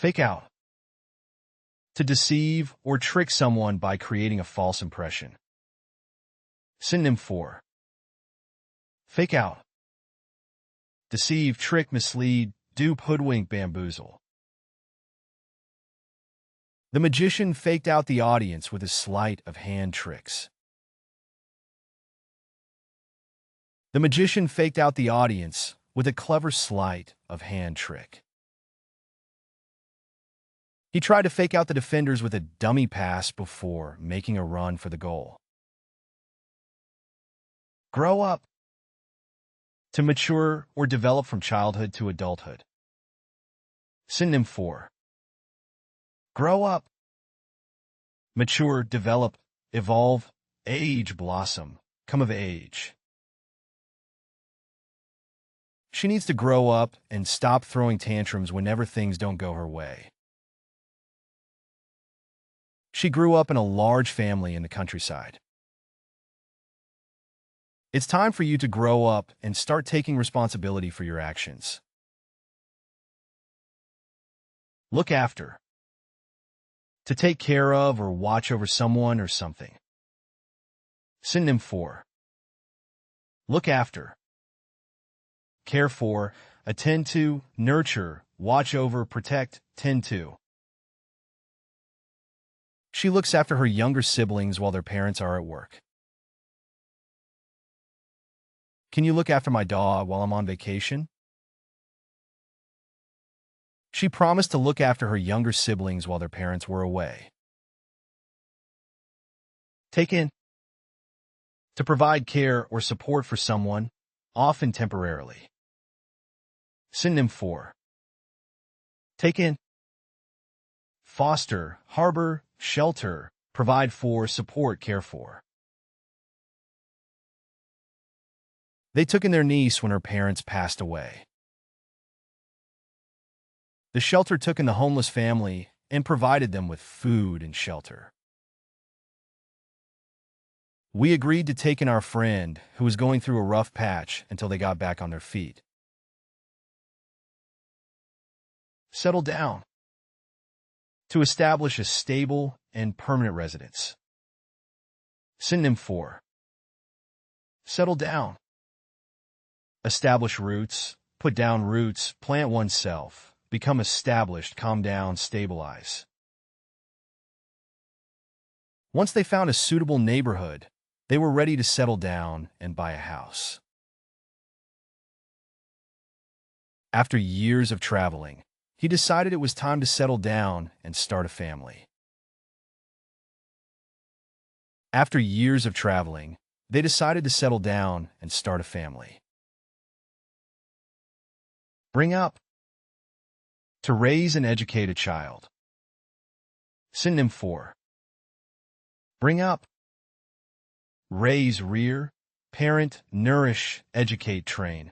Fake out. To deceive or trick someone by creating a false impression. Synonym for fake out. Deceive, trick, mislead, dupe, hoodwink, bamboozle. The magician faked out the audience with his sleight of hand tricks. The magician faked out the audience with a clever sleight of hand trick. He tried to fake out the defenders with a dummy pass before making a run for the goal. Grow up. To mature or develop from childhood to adulthood. Synonym for grow up. Mature, develop, evolve, age, blossom, come of age. She needs to grow up and stop throwing tantrums whenever things don't go her way. She grew up in a large family in the countryside. It's time for you to grow up and start taking responsibility for your actions. Look after. To take care of or watch over someone or something. Synonym for look after. Care for, attend to, nurture, watch over, protect, tend to. She looks after her younger siblings while their parents are at work. Can you look after my dog while I'm on vacation? She promised to look after her younger siblings while their parents were away. Take in. To provide care or support for someone, often temporarily. Synonym for take in. Foster, harbor, shelter, provide for, support, care for. They took in their niece when her parents passed away. The shelter took in the homeless family and provided them with food and shelter. We agreed to take in our friend who was going through a rough patch until they got back on their feet. Settle down. To establish a stable and permanent residence. Synonym for settle down. Establish roots, put down roots, plant oneself, become established, calm down, stabilize. Once they found a suitable neighborhood, they were ready to settle down and buy a house. After years of traveling, he decided it was time to settle down and start a family. After years of traveling, they decided to settle down and start a family. Bring up. To raise and educate a child. Synonym for bring up. Raise, rear, parent, nourish, educate, train.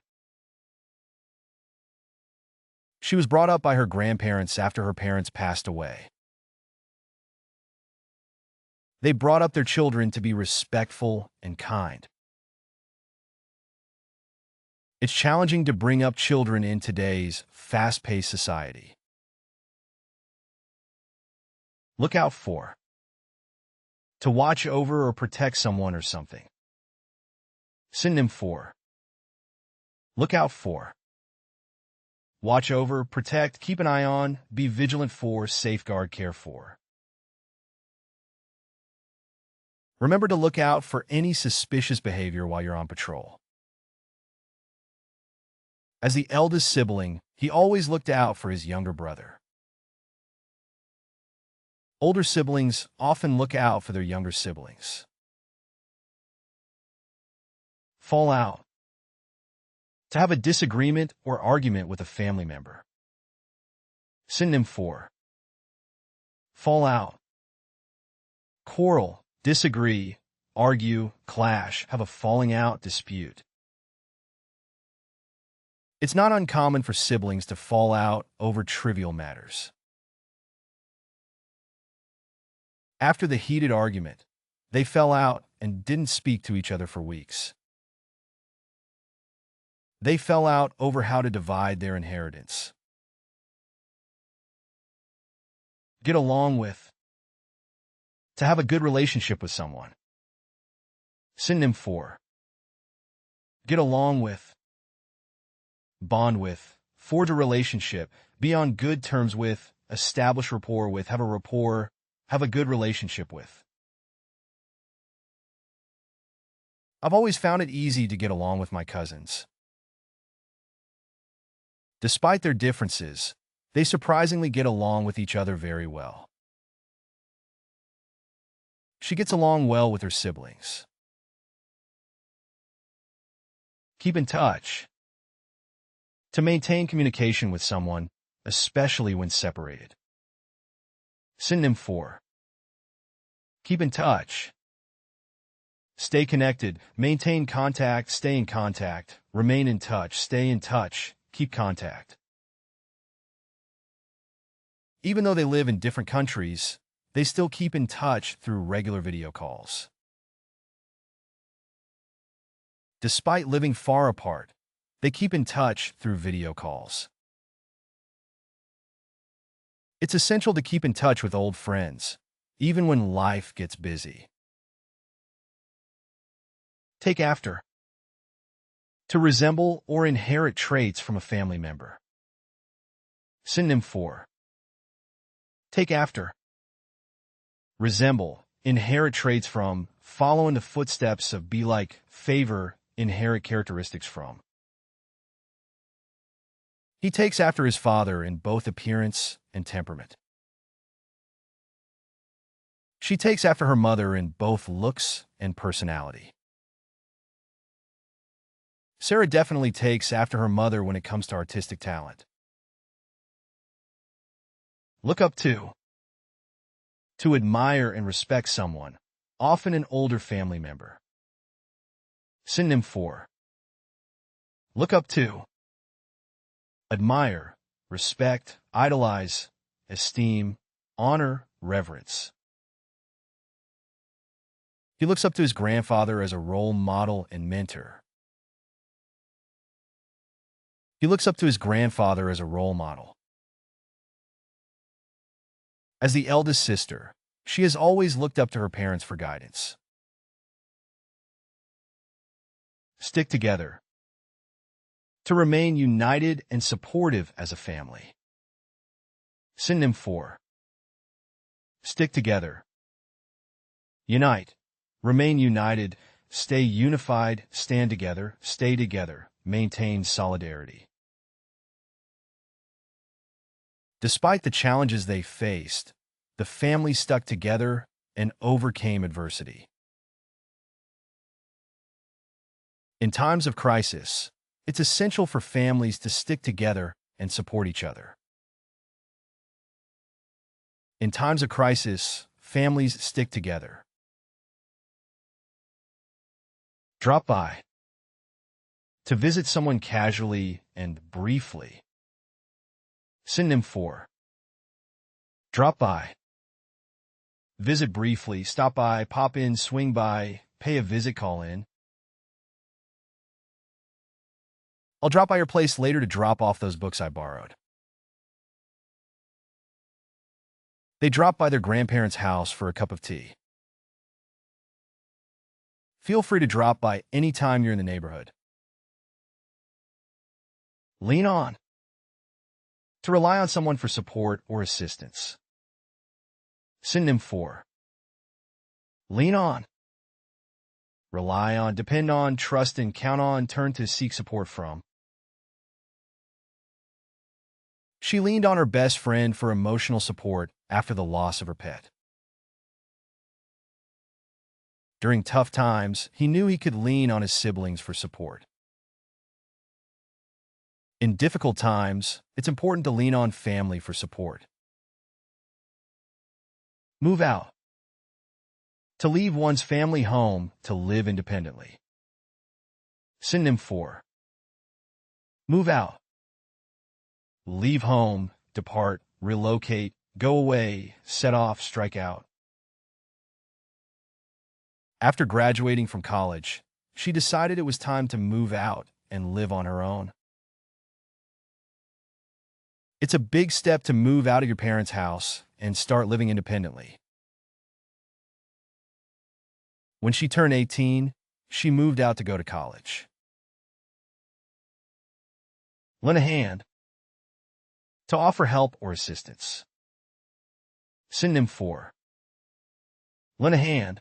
She was brought up by her grandparents after her parents passed away. They brought up their children to be respectful and kind. It's challenging to bring up children in today's fast-paced society. Look out for. To watch over or protect someone or something. Synonym for look out for. Watch over, protect, keep an eye on, be vigilant for, safeguard, care for. Remember to look out for any suspicious behavior while you're on patrol. As the eldest sibling, he always looked out for his younger brother. Older siblings often look out for their younger siblings. Fall out. To have a disagreement or argument with a family member. Synonym for fall out. Quarrel, disagree, argue, clash, have a falling out, dispute. It's not uncommon for siblings to fall out over trivial matters. After the heated argument, they fell out and didn't speak to each other for weeks. They fell out over how to divide their inheritance. Get along with. To have a good relationship with someone. Synonym for. Get along with. Bond with. Forge a relationship. Be on good terms with. Establish rapport with. Have a rapport. Have a good relationship with. I've always found it easy to get along with my cousins. Despite their differences, they surprisingly get along with each other very well. She gets along well with her siblings. Keep in touch. To maintain communication with someone, especially when separated. Synonym for. Keep in touch. Stay connected, maintain contact, stay in contact, remain in touch, stay in touch, keep contact. Even though they live in different countries, they still keep in touch through regular video calls. Despite living far apart, they keep in touch through video calls. It's essential to keep in touch with old friends, even when life gets busy. Take after. To resemble or inherit traits from a family member. Synonym for. Take after. Resemble, inherit traits from, follow in the footsteps of, be like, favor, inherit characteristics from. He takes after his father in both appearance and temperament. She takes after her mother in both looks and personality. Sarah definitely takes after her mother when it comes to artistic talent. Look up to. To admire and respect someone, often an older family member. Synonym for. Look up to. Admire, respect, idolize, esteem, honor, reverence. He looks up to his grandfather as a role model and mentor. He looks up to his grandfather as a role model. As the eldest sister, she has always looked up to her parents for guidance. Stick together. To remain united and supportive as a family. Synonym for. Stick together. Unite. Remain united. Stay unified. Stand together. Stay together. Maintain solidarity. Despite the challenges they faced, the family stuck together and overcame adversity. In times of crisis, it's essential for families to stick together and support each other. In times of crisis, families stick together. Drop by. To visit someone casually and briefly. Synonym for. Drop by. Visit briefly, stop by, pop in, swing by, pay a visit, call in. I'll drop by your place later to drop off those books I borrowed. They drop by their grandparents' house for a cup of tea. Feel free to drop by anytime you're in the neighborhood. Lean on. To rely on someone for support or assistance. Synonym for. Lean on. Rely on, depend on, trust in, count on, turn to, seek support from. She leaned on her best friend for emotional support after the loss of her pet. During tough times, he knew he could lean on his siblings for support. In difficult times, it's important to lean on family for support. Move out. To leave one's family home to live independently. Synonym for. Move out. Leave home, depart, relocate, go away, set off, strike out. After graduating from college, she decided it was time to move out and live on her own. It's a big step to move out of your parents' house and start living independently. When she turned 18, she moved out to go to college. Lend a hand. To offer help or assistance. Synonym for. Lend a hand.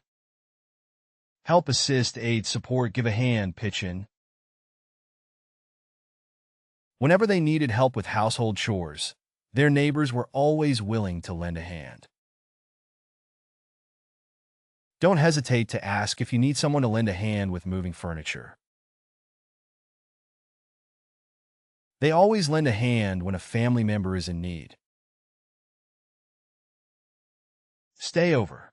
Help, assist, aid, support, give a hand, pitch in. Whenever they needed help with household chores, their neighbors were always willing to lend a hand. Don't hesitate to ask if you need someone to lend a hand with moving furniture. They always lend a hand when a family member is in need. Stay over.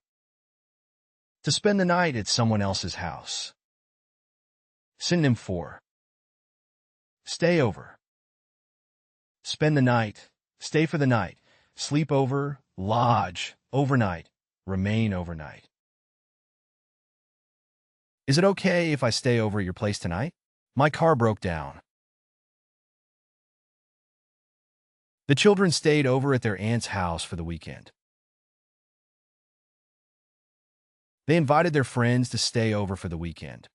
To spend the night at someone else's house. Synonym for. Stay over. Spend the night, stay for the night, sleep over, lodge, overnight, remain overnight. Is it okay if I stay over at your place tonight? My car broke down. The children stayed over at their aunt's house for the weekend. They invited their friends to stay over for the weekend.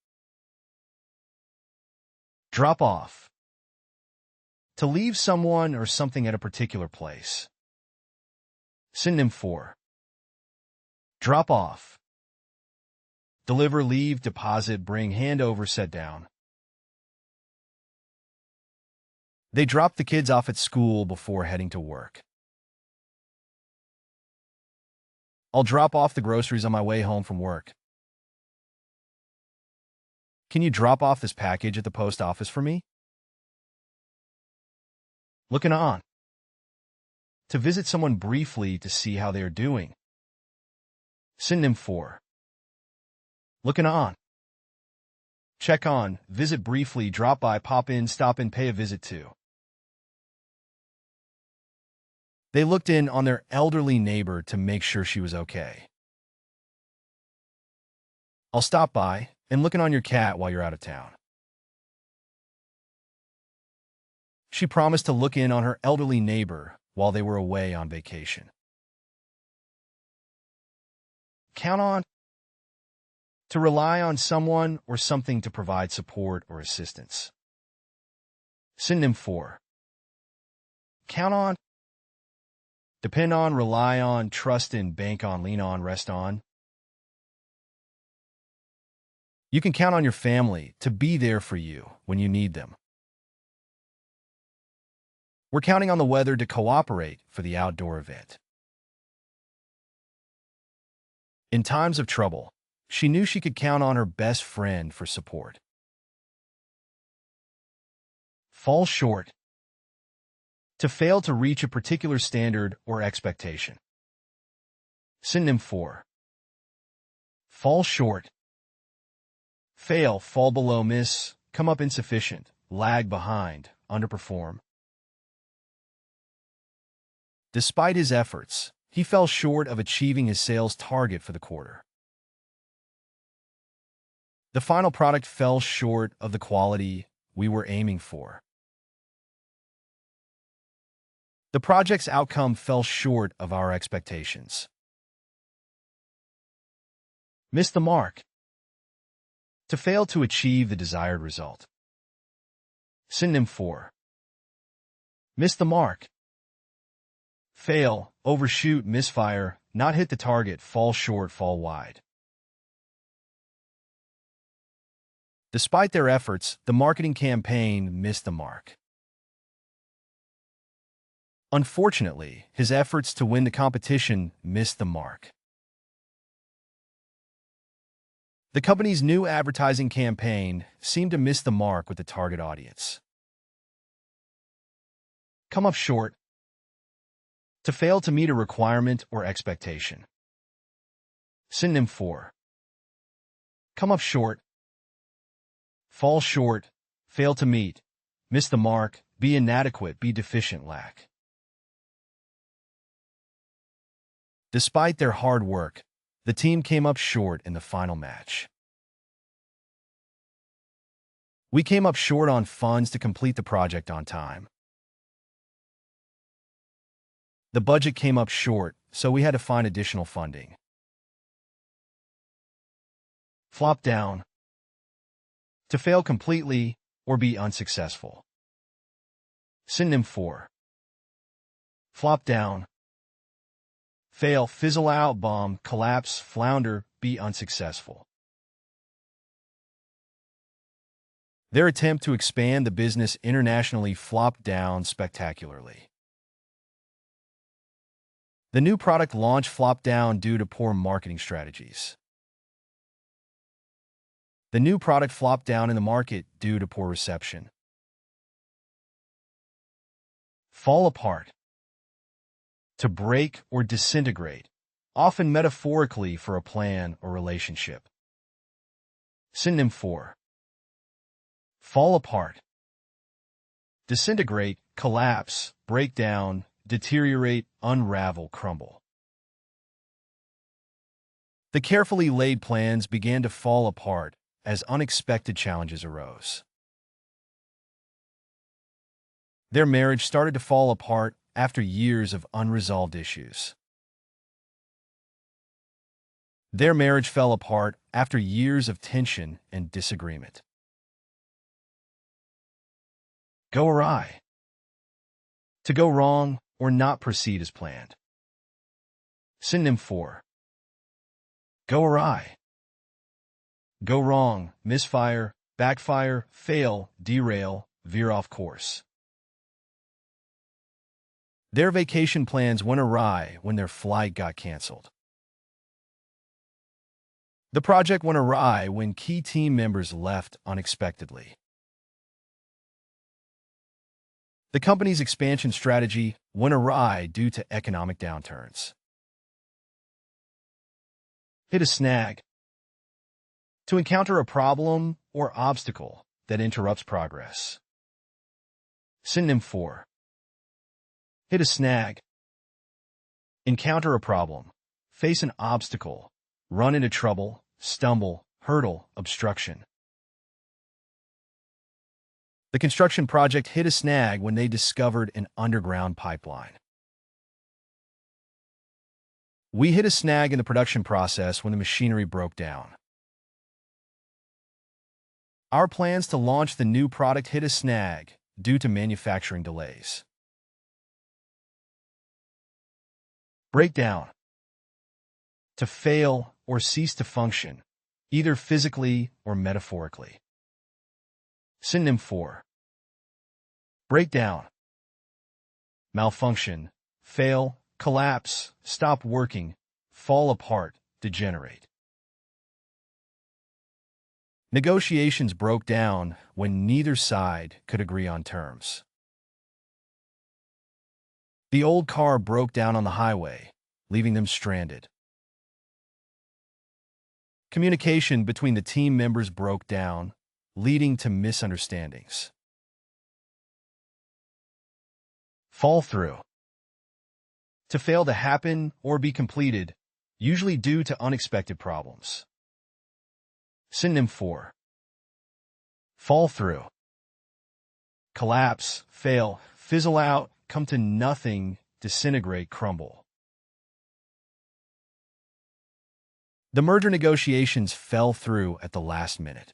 Drop off. To leave someone or something at a particular place. Synonym for. Drop off. Deliver, leave, deposit, bring, hand over, set down. They dropped the kids off at school before heading to work. I'll drop off the groceries on my way home from work. Can you drop off this package at the post office for me? Looking on. To visit someone briefly to see how they are doing. Synonym for. Looking on. Check on, visit briefly, drop by, pop in, stop in, pay a visit to. They looked in on their elderly neighbor to make sure she was okay. I'll stop by and looking on your cat while you're out of town. She promised to look in on her elderly neighbor while they were away on vacation. Count on. To rely on someone or something to provide support or assistance. Synonym for. Count on. Depend on, rely on, trust in, bank on, lean on, rest on. You can count on your family to be there for you when you need them. We're counting on the weather to cooperate for the outdoor event. In times of trouble, she knew she could count on her best friend for support. Fall short. To fail to reach a particular standard or expectation. Synonym for. Fall short. Fail, fall below, miss, come up insufficient, lag behind, underperform. Despite his efforts, he fell short of achieving his sales target for the quarter. The final product fell short of the quality we were aiming for. The project's outcome fell short of our expectations. Miss the mark. To fail to achieve the desired result. Synonym for. Miss the mark. Fail, overshoot, misfire, not hit the target, fall short, fall wide. Despite their efforts, the marketing campaign missed the mark. Unfortunately, his efforts to win the competition missed the mark. The company's new advertising campaign seemed to miss the mark with the target audience. Come up short. To fail to meet a requirement or expectation. Synonym for. Come up short. Fall short, fail to meet, miss the mark, be inadequate, be deficient, lack. Despite their hard work, the team came up short in the final match. We came up short on funds to complete the project on time. The budget came up short, so we had to find additional funding. Flop down. To fail completely or be unsuccessful. Synonym for flop down. Fail, fizzle out, bomb, collapse, flounder, be unsuccessful. Their attempt to expand the business internationally flopped down spectacularly. The new product launch flopped down due to poor marketing strategies. The new product flopped down in the market due to poor reception. Fall apart. To break or disintegrate, often metaphorically for a plan or relationship. Synonym for fall apart. Disintegrate, collapse, break down, deteriorate, unravel, crumble. The carefully laid plans began to fall apart as unexpected challenges arose. Their marriage started to fall apart after years of unresolved issues. Their marriage fell apart after years of tension and disagreement. Go awry. To go wrong or not proceed as planned. Synonym for go awry. Go wrong, misfire, backfire, fail, derail, veer off course. Their vacation plans went awry when their flight got canceled. The project went awry when key team members left unexpectedly. The company's expansion strategy went awry due to economic downturns. Hit a snag. To encounter a problem or obstacle that interrupts progress. Synonym for hit a snag. Encounter a problem. Face an obstacle. Run into trouble. Stumble. Hurdle. Obstruction. The construction project hit a snag when they discovered an underground pipeline. We hit a snag in the production process when the machinery broke down. Our plans to launch the new product hit a snag due to manufacturing delays. Breakdown. To fail or cease to function, either physically or metaphorically. Synonym for breakdown. Malfunction, fail, collapse, stop working, fall apart, degenerate. Negotiations broke down when neither side could agree on terms. The old car broke down on the highway, leaving them stranded. Communication between the team members broke down, leading to misunderstandings. Fall through. To fail to happen or be completed, usually due to unexpected problems. Synonym for fall through. Collapse, fail, fizzle out, come to nothing, disintegrate, crumble. The merger negotiations fell through at the last minute.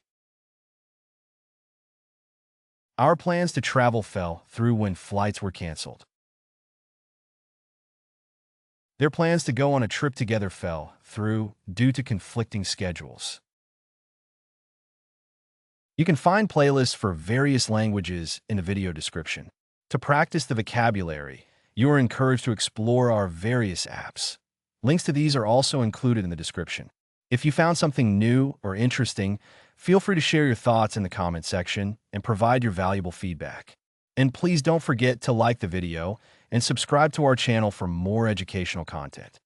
Our plans to travel fell through when flights were canceled. Their plans to go on a trip together fell through due to conflicting schedules. You can find playlists for various languages in the video description. To practice the vocabulary, you are encouraged to explore our various apps. Links to these are also included in the description. If you found something new or interesting, feel free to share your thoughts in the comment section and provide your valuable feedback. And please don't forget to like the video and subscribe to our channel for more educational content.